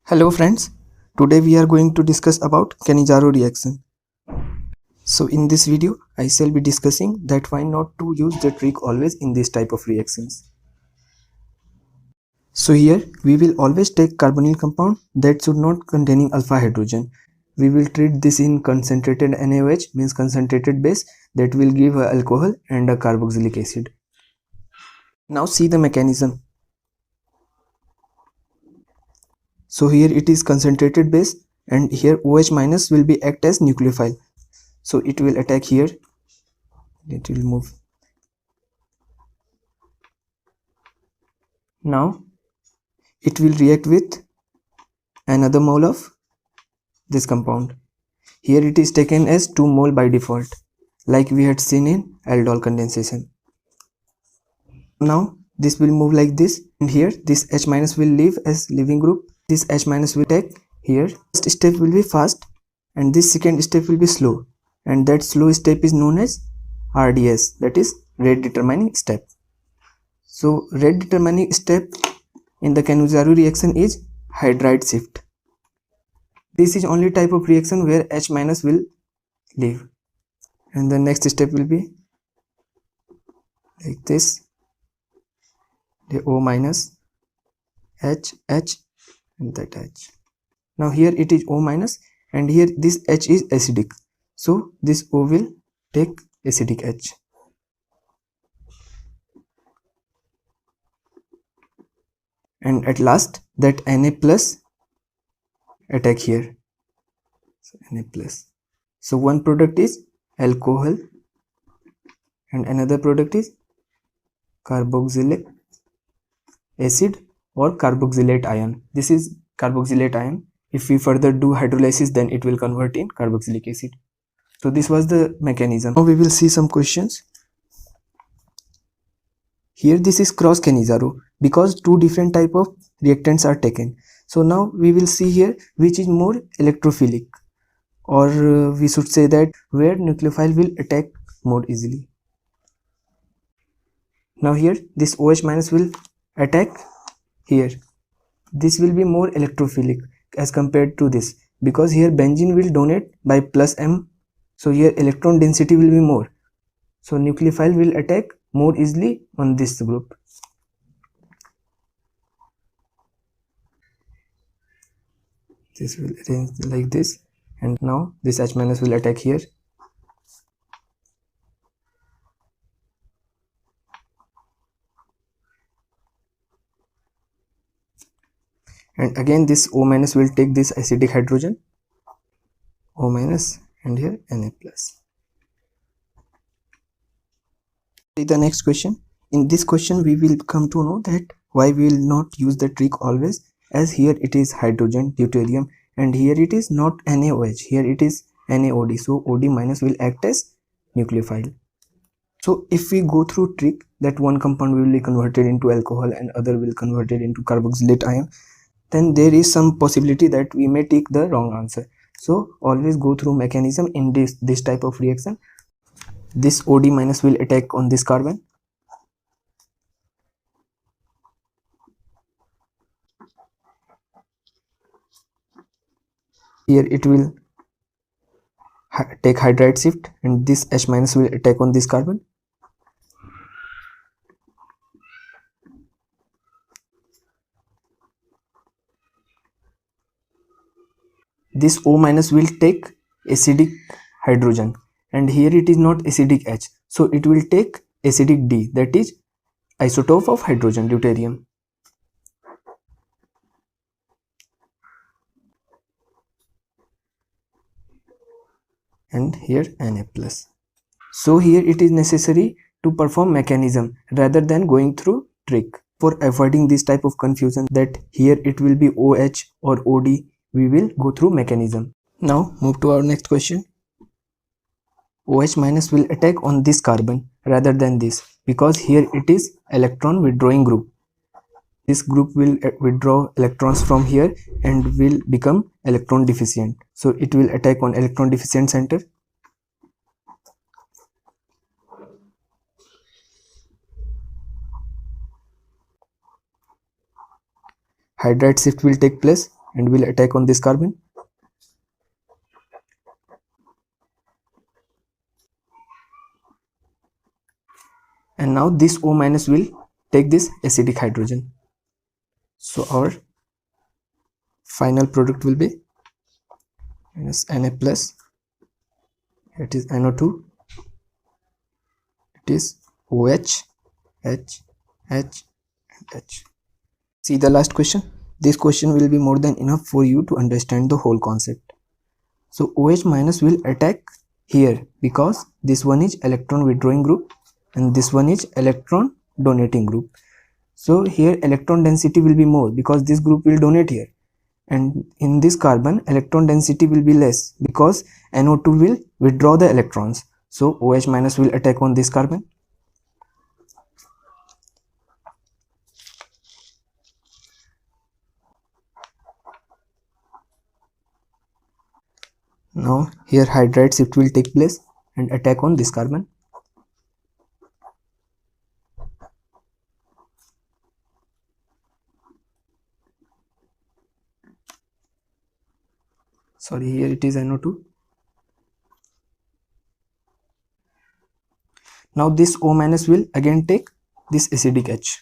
Hello friends, today we are going to discuss about Cannizzaro reaction. So in this video, I shall be discussing that why not to use the trick always in this type of reactions. So here we will always take carbonyl compound that should not containing alpha hydrogen. We will treat this in concentrated NaOH means concentrated base that will give a alcohol and a carboxylic acid. Now see the mechanism. So here it is concentrated base and here OH minus will be act as nucleophile. So it will attack here, it will move. Now it will react with another mole of this compound. Here it is taken as 2 mole by default, like we had seen in aldol condensation. Now this will move like this, and here this H minus will leave as leaving group. This H minus will take here. First step will be fast and this second step will be slow, and that slow step is known as RDS, that is rate determining step. So rate determining step in the Cannizzaro reaction is hydride shift. This is only type of reaction where H minus will leave, and the next step will be like this, the O minus, H, and that H. Now here it is O minus and here this H is acidic, so this O will take acidic H. And at last that Na plus attack here, so Na plus. So one product is alcohol and another product is carboxylic acid or carboxylate ion. This is carboxylate ion. If we further do hydrolysis, then it will convert in carboxylic acid. So this was the mechanism. Now we will see some questions. Here this is cross Cannizzaro because two different type of reactants are taken. So now we will see here which is more electrophilic, or we should say that where nucleophile will attack more easily. Now here this OH minus will attack here. This will be more electrophilic as compared to this, because here benzene will donate by plus M, so here electron density will be more, so nucleophile will attack more easily on this group. This will arrange like this, and now this H minus will attack here. And again this O minus will take this acidic hydrogen, O minus, and here Na plus. The next question. In this question we will come to know that why we will not use the trick always, as here it is hydrogen, deuterium, and here it is not NaOH, here it is NaOD, so OD minus will act as nucleophile. So if we go through trick that one compound will be converted into alcohol and other will converted into carboxylate ion, then there is some possibility that we may take the wrong answer. So always go through mechanism in this type of reaction. This OD minus will attack on this carbon. Here it will take hydride shift and this H minus will attack on this carbon. This O minus will take acidic hydrogen, and here it is not acidic H, so it will take acidic D, that is isotope of hydrogen, deuterium. And here Na plus. So here it is necessary to perform mechanism rather than going through trick. For avoiding this type of confusion that here it will be OH or OD, we will go through mechanism. Now move to our next question. OH minus will attack on this carbon rather than this, because here it is electron withdrawing group. This group will withdraw electrons from here and will become electron deficient, so it will attack on electron deficient center. Hydride shift will take place and will attack on this carbon. And now this O minus will take this acidic hydrogen. So our final product will be minus Na plus, it is NO2, it is OH, H, H, and H. See the last question. This question will be more than enough for you to understand the whole concept. So OH minus will attack here because this one is electron withdrawing group and this one is electron donating group. So here electron density will be more because this group will donate here, and in this carbon electron density will be less because NO2 will withdraw the electrons. So OH minus will attack on this carbon. Now here hydride shift will take place and attack on this carbon. Sorry, here it is NO2. Now this O minus will again take this acidic H.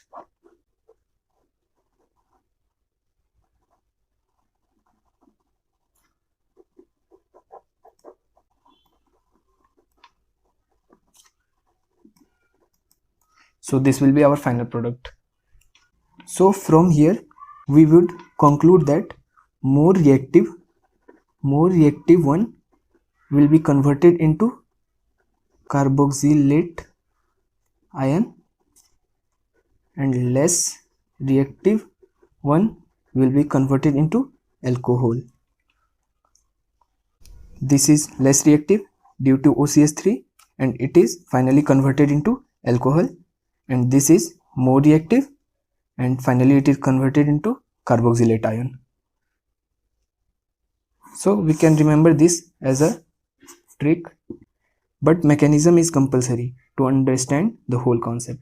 So this will be our final product. So from here we would conclude that more reactive one will be converted into carboxylate ion and less reactive one will be converted into alcohol. This is less reactive due to OCS3 and it is finally converted into alcohol, and this is more reactive and finally it is converted into carboxylate ion. So we can remember this as a trick, but mechanism is compulsory to understand the whole concept.